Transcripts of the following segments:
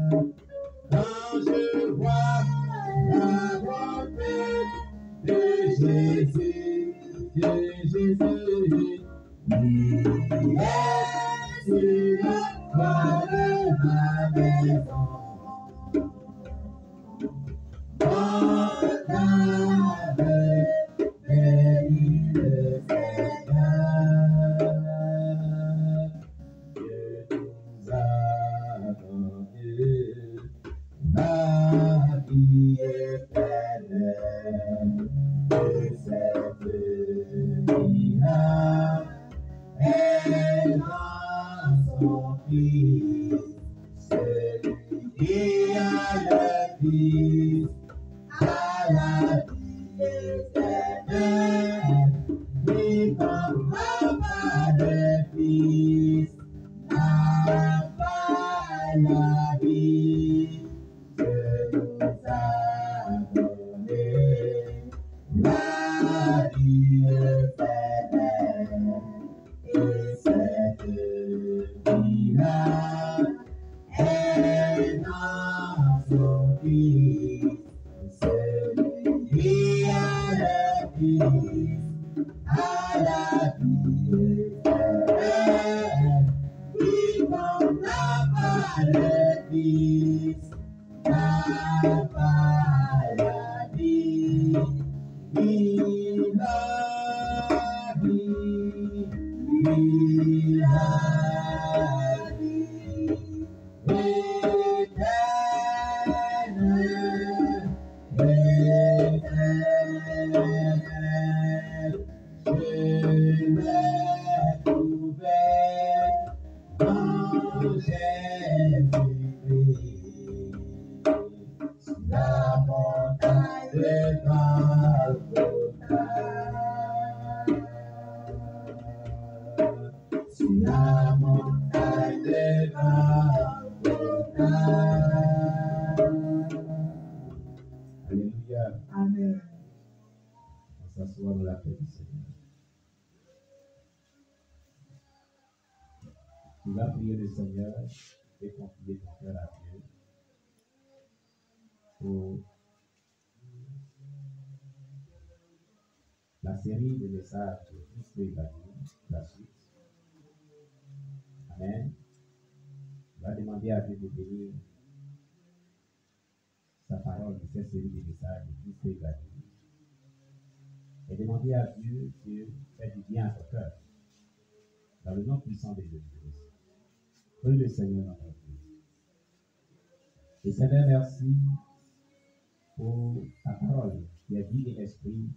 Quand je vois la bonté de Jésus, il est sur la croix de ma maison. Mon âme bénit le Seigneur. Dieu nous a donné la vie éternelle, et cette vie-là est dans son Fils. Celui qui a le Fils a la vie éternelle, qui comprend pas le Fils n'a pas la vie. Dieu nous a donné la vie éternelle, et cette vie-là est dans son Fils. Celui qui a le Fils a la vie éternelle, quiconque n'a pas le Fils n'a pas la vie. Il a vie, il a vie éternelle, éternelle. Je l'ai trouvé dans Jésus-Christ, sur la montagne de Golgotha, sur la montagne de Golgotha. Alléluia. Amen. On s'assoit dans la paix du Seigneur. Tu vas prier le Seigneur et confier ton cœur à Dieu pour la série de messages de Christ évangile, la suite. Amen. Tu vas demander à Dieu de bénir sa parole de cette série de messages de Christ évangile. Et demander à Dieu de faire du bien à ton cœur. Dans le nom puissant de Jésus-Christ. Prie le Seigneur dans ton vie. Et Seigneur, merci pour ta parole qui est vie et esprit.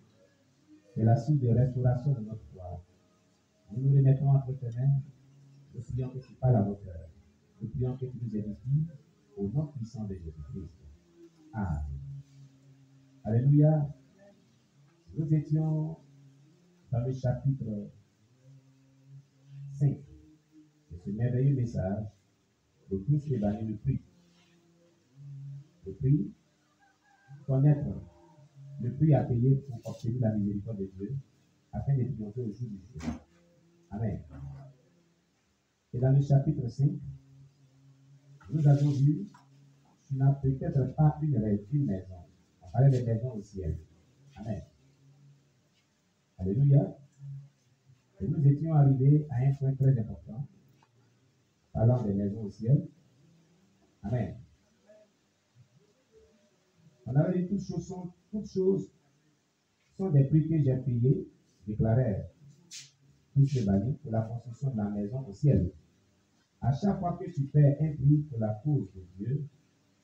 C'est la source de restauration de notre foi. Nous nous remettons entre tes mains. Nous prions que tu parles à nos cœurs. Nous prions que tu nous édifies au nom puissant de Jésus-Christ. Amen. Alléluia. Nous étions dans le chapitre 5 de ce merveilleux message de Christ évangile, le prix. Le prix, connaître le prix à payer pour obtenir la miséricorde de Dieu afin de triompher au jour du jugement. Amen. Et dans le chapitre 5, nous avons vu, tu n'as peut-être pas une maison. On parlait des maisons au ciel. Amen. Alléluia. Et nous étions arrivés à un point très important, parlant des maisons au ciel. Amen. On avait dit toutes choses sont des prix que j'ai payés, déclarait Christ évangile, pour la construction de la maison au ciel. À chaque fois que tu fais un prix pour la cause de Dieu,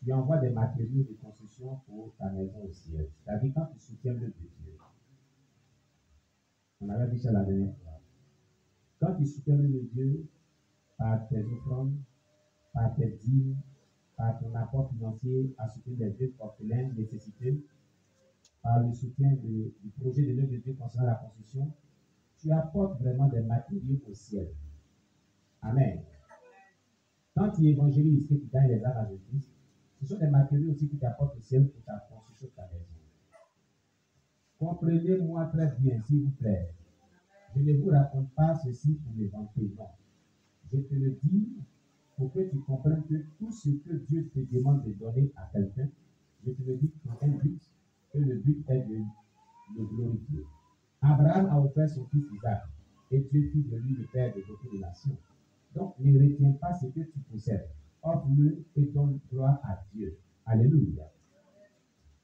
tu envoies des matériaux de construction pour ta maison au ciel. C'est-à-dire quand tu soutiens l'œuvre de Dieu. On avait dit ça la dernière fois. Quand tu soutiens l'œuvre de Dieu par tes offrandes, par tes dîmes, par ton apport financier à soutenir les vieux orphelins nécessités, par le soutien du projet de l'œuvre de Dieu concernant la construction, tu apportes vraiment des matériaux au ciel. Amen. Quand tu évangélises, que tu gagnes les âmes à Jésus, ce sont des matériaux aussi qui t'apportent au ciel pour ta construction de ta maison. Comprenez-moi très bien, s'il vous plaît. Je ne vous raconte pas ceci pour me vanter, non. Je te le dis pour que tu comprennes que tout ce que Dieu te demande de donner à quelqu'un, je te le dis pour un but, et le but est de le glorifier. Abraham a offert son fils Isaac, et Dieu fit de lui le père de beaucoup de nations. Donc, ne retiens pas ce que tu possèdes. Offre-le et donne gloire à Dieu. Alléluia.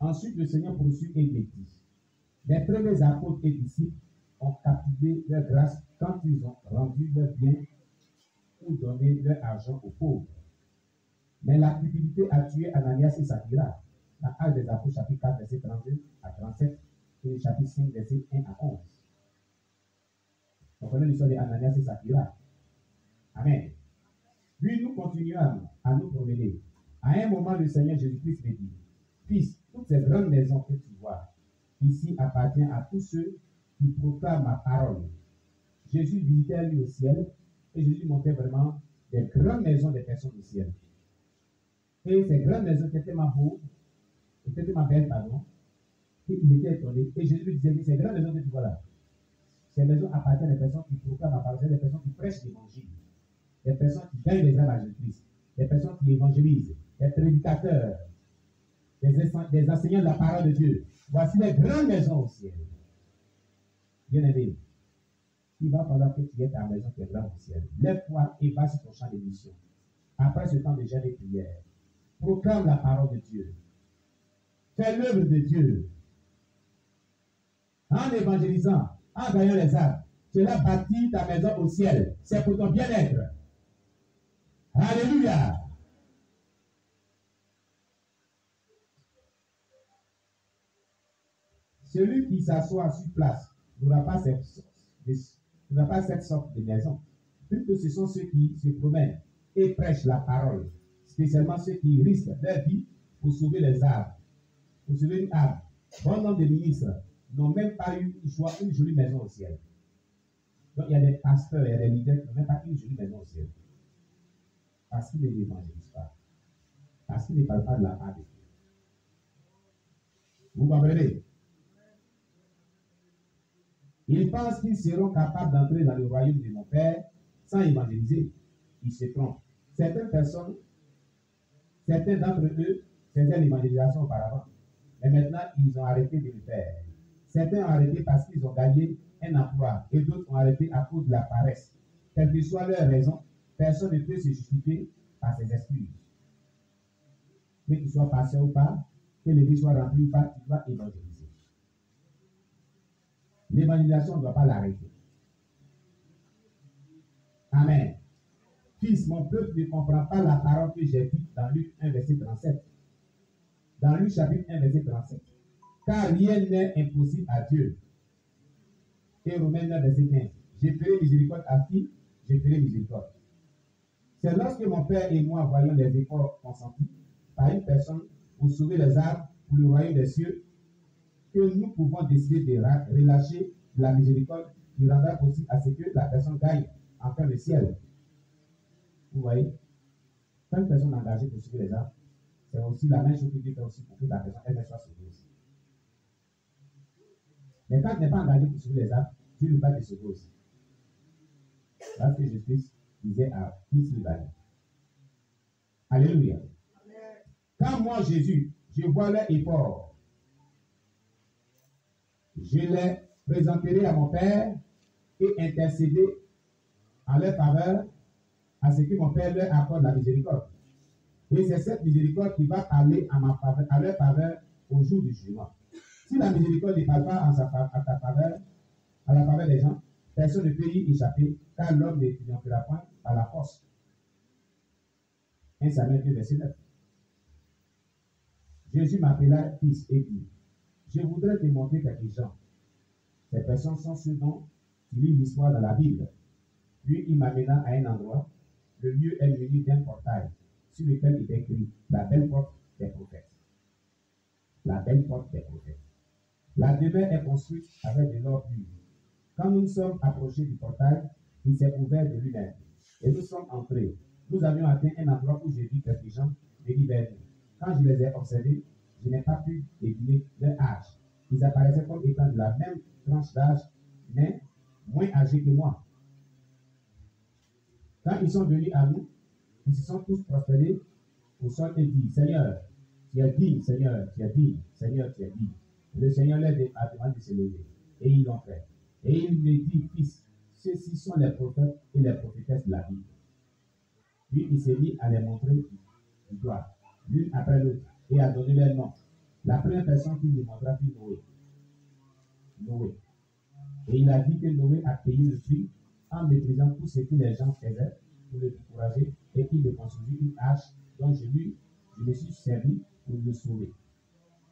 Ensuite, le Seigneur poursuit et dit, les premiers apôtres et disciples ont captivé leur grâce quand ils ont rendu leurs biens ou donné leur argent aux pauvres. Mais la cupidité a tué Ananias et Saphira. Dans Actes des Apôtres, chapitre 4, verset 32 à 37, et chapitre 5, verset 1 à 11. On connaît l'histoire d'Ananias et Saphira. Amen. Puis nous continuons à nous promener. À un moment, le Seigneur Jésus-Christ me dit, Fils, toutes ces grandes maisons que tu vois ici appartiennent à tous ceux qui proclament ma parole. Jésus visitait lui au ciel et Jésus montrait vraiment des grandes maisons des personnes au ciel. Et ces grandes maisons étaient tellement beaux, étaient tellement belles, pardon, qu'il était étonné. Et Jésus lui disait, ces grandes maisons que tu vois là, ces maisons appartiennent à des personnes qui proclament ma parole, des personnes qui prêchent l'évangile, des personnes qui gagnent les âmes à Jésus-Christ, des personnes qui évangélisent, des prédicateurs, des enseignants de la parole de Dieu. Voici les grandes maisons au ciel. Bien-aimé, il va falloir que tu aies ta maison qui est grande au ciel. Lève-toi et va sur ton champ de mission. Après ce temps de jeûne et prière, proclame la parole de Dieu. Fais l'œuvre de Dieu. En évangélisant, en gagnant les âmes, tu as bâti ta maison au ciel. C'est pour ton bien-être. Alléluia. Celui qui s'assoit sur place n'aura pas cette sorte de maison. Plutôt, ce sont ceux qui se promènent et prêchent la parole, spécialement ceux qui risquent leur vie pour sauver les âmes, pour sauver une âme. Bon nombre de ministres n'ont même pas eu une jolie maison au ciel. Donc, il y a des pasteurs, il y a des leaders qui n'ont même pas une jolie maison au ciel. Parce qu'ils ne l'évangélisent pas. Parce qu'ils ne parlent pas de la part de Dieu. Vous comprenez? Ils pensent qu'ils seront capables d'entrer dans le royaume de mon Père sans évangéliser. Ils se trompent. Certaines personnes, certains d'entre eux faisaient l'évangélisation auparavant. Mais maintenant, ils ont arrêté de le faire. Certains ont arrêté parce qu'ils ont gagné un emploi et d'autres ont arrêté à cause de la paresse. Quelle que soit leur raison, personne ne peut se justifier par ses excuses. Que tu sois patient ou pas, que l'église soit remplie ou pas, tu dois évangéliser. L'évangélisation ne doit pas l'arrêter. Amen. Fils, mon peuple ne comprend pas la parole que j'ai dite dans Luc 1, verset 37. Dans Luc chapitre 1, verset 37. Car rien n'est impossible à Dieu. Et Romains 9, verset 15. Je ferai miséricorde à qui? Je ferai miséricorde. C'est lorsque mon Père et moi voyons les efforts consentis par une personne pour sauver les âmes pour le royaume des cieux, que nous pouvons décider de relâcher la miséricorde qui rendra possible à ce que la personne gagne enfin le ciel. Vous voyez? Quand une personne est engagée pour sauver les âmes, c'est aussi la même chose que Dieu fait aussi pour que la personne elle soit sauvée aussi. Mais quand tu n'es pas engagé pour sauver les âmes, Dieu ne va pas te sauver aussi. Parce que Jésus disait à fils Libanais. Alléluia. Quand moi, Jésus, je vois leur effort, je les présenterai à mon Père et intercéder en leur faveur à ce que mon Père leur accorde la miséricorde. Et c'est cette miséricorde qui va parler à leur faveur au jour du jugement. Si la miséricorde ne parle pas à ta faveur, à la faveur des gens, personne ne peut y échapper, car l'homme ne triomphera point par la force. 1 Samuel 2, verset 9. Jésus m'appela fils et dit, je voudrais te montrer quelques gens. Ces personnes sont ceux dont tu lis l'histoire dans la Bible. Puis il m'amena à un endroit. Le lieu est muni d'un portail sur lequel il est écrit la belle porte des prophètes. La belle porte des prophètes. La demeure est construite avec de l'or pur. Quand nous nous sommes approchés du portail, il s'est ouvert de lui-même. Et nous sommes entrés. Nous avions atteint un endroit où j'ai vu quelques gens venir vers nous. Quand je les ai observés, je n'ai pas pu deviner leur âge. Ils apparaissaient comme étant de la même tranche d'âge, mais moins âgés que moi. Quand ils sont venus à nous, Ils se sont tous prostrés au sol et dit, Seigneur, tu as dit, Seigneur, tu as dit, Seigneur, tu as dit. Le Seigneur leur a demandé de se lever. Et ils l'ont fait. Et il me dit, fils, ceux-ci sont les prophètes et les prophétesses de la Bible. Puis il s'est mis à les montrer du doigt, l'une après l'autre, et à donner leur nom. La première personne qu'il lui montra fut Noé. Noé. Et il a dit que Noé a payé le prix en méprisant tout ce que les gens faisaient pour le décourager et qu'il me construisit une hache dont je me suis servi pour le sauver.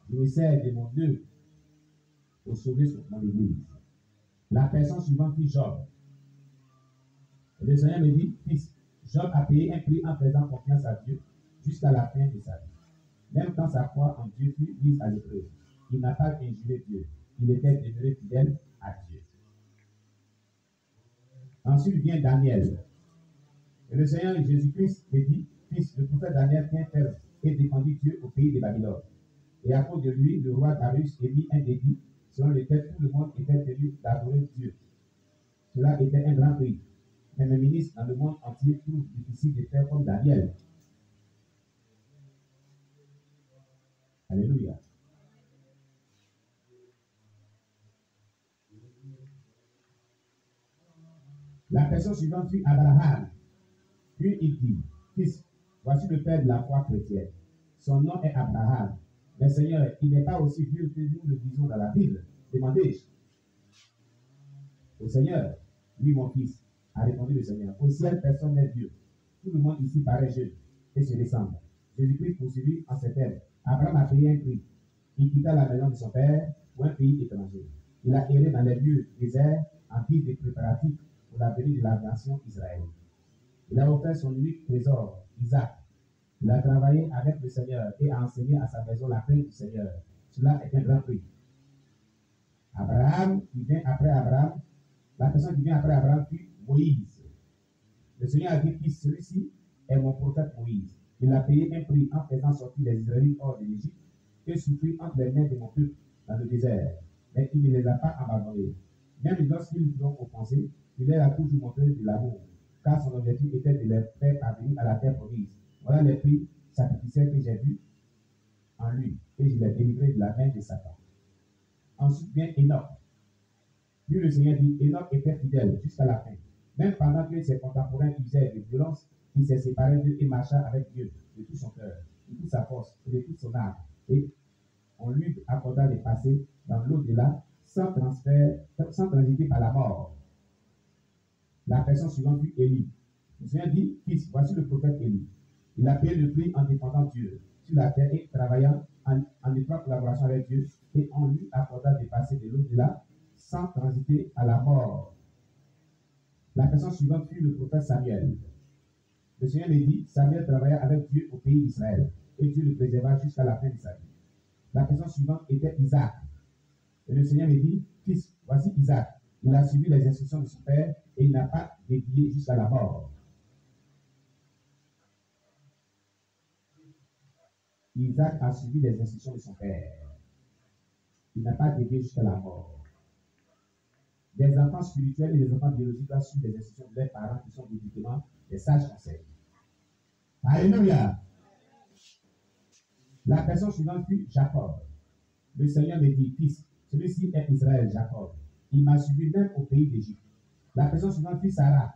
Je me sers de mon œuvre pour sauver mon église. La personne suivante fut Job. Et le Seigneur me dit, fils, Job a payé un prix en faisant confiance à Dieu jusqu'à la fin de sa vie. Même quand sa foi en Dieu fut mise à l'épreuve, il n'a pas injuré Dieu. Il était demeuré fidèle à Dieu. Ensuite vient Daniel. Et le Seigneur Jésus-Christ me dit, fils, le prophète Daniel tient ferme et défendit Dieu au pays de Babylone. Et à cause de lui, le roi Darius émit un édit selon lequel tout le monde était tenu d'adorer Dieu. Cela était un grand prix. Mais mes ministres dans le monde entier trouvent difficile de faire comme Daniel. Alléluia. La personne suivante fut Abraham. Puis il dit, fils, voici le père de la foi chrétienne. Son nom est Abraham. Mais Seigneur, il n'est pas aussi vieux que nous le disons dans la Bible. Demandez-je. Au Seigneur, lui mon fils, a répondu le Seigneur. Au ciel, personne n'est vieux. Tout le monde ici paraît jeune et se ressemble. Jésus-Christ poursuivit en ces termes. Abraham a payé un prix. Il quitta la maison de son père pour un pays étranger. Il a erré dans les lieux déserts en guise de préparatifs pour la venue de la nation Israël. Il a offert son unique trésor, Isaac. Il a travaillé avec le Seigneur et a enseigné à sa maison la crainte du Seigneur. Cela est un grand prix. Abraham, qui vient après Abraham, la personne qui vient après Abraham fut Moïse. Le Seigneur a dit, fils, celui-ci est mon prophète Moïse. Il a payé un prix en faisant sortir les Israélites hors de l'Égypte et souffrit entre les mains de mon peuple dans le désert. Mais il ne les a pas abandonnés. Même lorsqu'ils l'ont offensé, il leur a toujours montré de l'amour, car son objectif était de les faire parvenir à la terre promise. Voilà les prix sacrificiels que j'ai vus en lui, et je l'ai délivré de la main de Satan. Ensuite vient Enoch. Puis le Seigneur dit, Enoch était fidèle jusqu'à la fin. Même pendant que ses contemporains usaient de violence, il s'est séparé d'eux et marcha avec Dieu de tout son cœur, de toute sa force et de toute son âme. Et on lui accorda de passer dans l'au-delà sans transiter par la mort. La personne suivante fut Élie. Le Seigneur dit, fils, voici le prophète Élie. Il a payé le prix en défendant Dieu sur la terre et travaillant en étroite collaboration avec Dieu, et on lui accorda de passer de l'au-delà sans transiter à la mort. La personne suivante fut le prophète Samuel. Le Seigneur me dit, Samuel travailla avec Dieu au pays d'Israël, et Dieu le préserva jusqu'à la fin de sa vie. La personne suivante était Isaac. Et le Seigneur me dit, fils, voici Isaac. Il a suivi les instructions de son père et il n'a pas dévié jusqu'à la mort. Isaac a suivi les instructions de son père. Il n'a pas dévié jusqu'à la mort. Des enfants spirituels et des enfants biologiques doivent suivre les instructions de leurs parents qui sont bibliquement des sages conseils. Alléluia. La personne suivante fut Jacob. Le Seigneur me dit, fils, celui-ci est Israël, Jacob. Il m'a suivi même au pays d'Égypte. La personne suivante fut Sarah.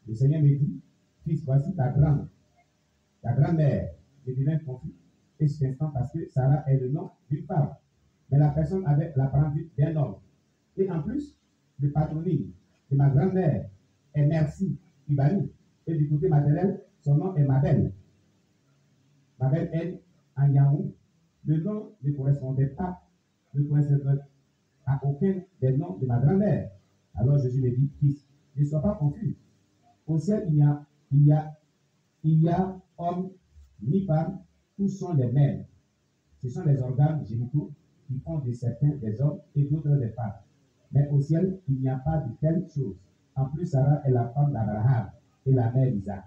Le Seigneur me dit, fils, voici ta grand-mère. Je deviens confus et cet instant parce que Sarah est le nom d'une femme. Mais la personne avait l'apparence d'un homme. Et en plus, le patronyme de ma grand-mère est Merci Ibani. Et du côté maternel, son nom est Mabel. Mabel est en Yahoo. Le nom ne correspondait à aucun des noms de ma grand-mère. Alors Jésus me dit, fils, ne sois pas confus. Au ciel, il y a homme ni femme, tous sont les mêmes. Ce sont les organes génitaux qui font de certains des hommes et d'autres des femmes. Mais au ciel, il n'y a pas de telle chose. En plus, Sarah est la femme d'Abraham et la mère d'Isaac.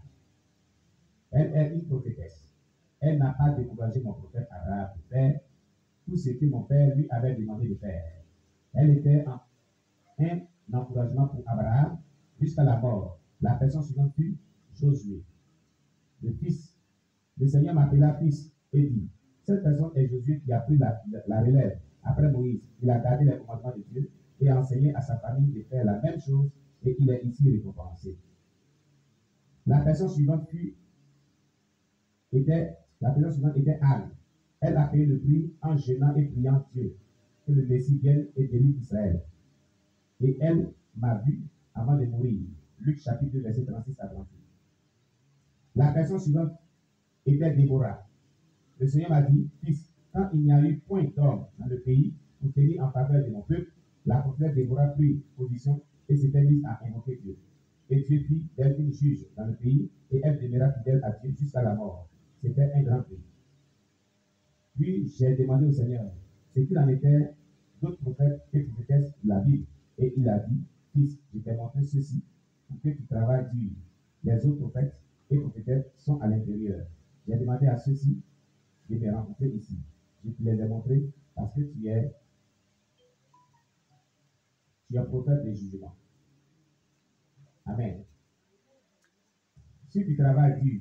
Elle est une prophétesse. Elle n'a pas découragé mon prophète Abraham de faire tout ce que mon père lui avait demandé de faire. Elle était un encouragement pour Abraham jusqu'à la mort. La personne suivante fut Josué. le fils. Le Seigneur m'appela fils et dit, cette personne est Josué qui a pris la relève après Moïse. Il a gardé les commandements de Dieu et a enseigné à sa famille de faire la même chose et il est ici récompensé. La personne suivante était Anne. Elle a payé le prix en jeûnant et priant Dieu que le Messie vienne et délivre Israël. Et elle m'a vu avant de mourir. Luc chapitre 2, verset 36 à 38. La personne suivante était Déborah. Le Seigneur m'a dit, fils, quand il n'y a eu point d'homme dans le pays pour tenir en faveur de mon peuple, la prophète Déborah prit position et s'était mise à invoquer Dieu. Et Dieu fit d'elle une juge dans le pays et elle demeura fidèle à Dieu jusqu'à la mort. C'était un grand prix. Puis j'ai demandé au Seigneur ce qu'il en était d'autres prophètes et prophétesses de la Bible. Et il a dit, fils, je t'ai montré ceci pour que tu travailles dur. Les autres prophètes et prophétesses sont à l'intérieur. J'ai demandé à ceux-ci de me rencontrer ici. Je te les ai montrés parce que tu es prophète des jugements. Amen. Si tu travailles dur,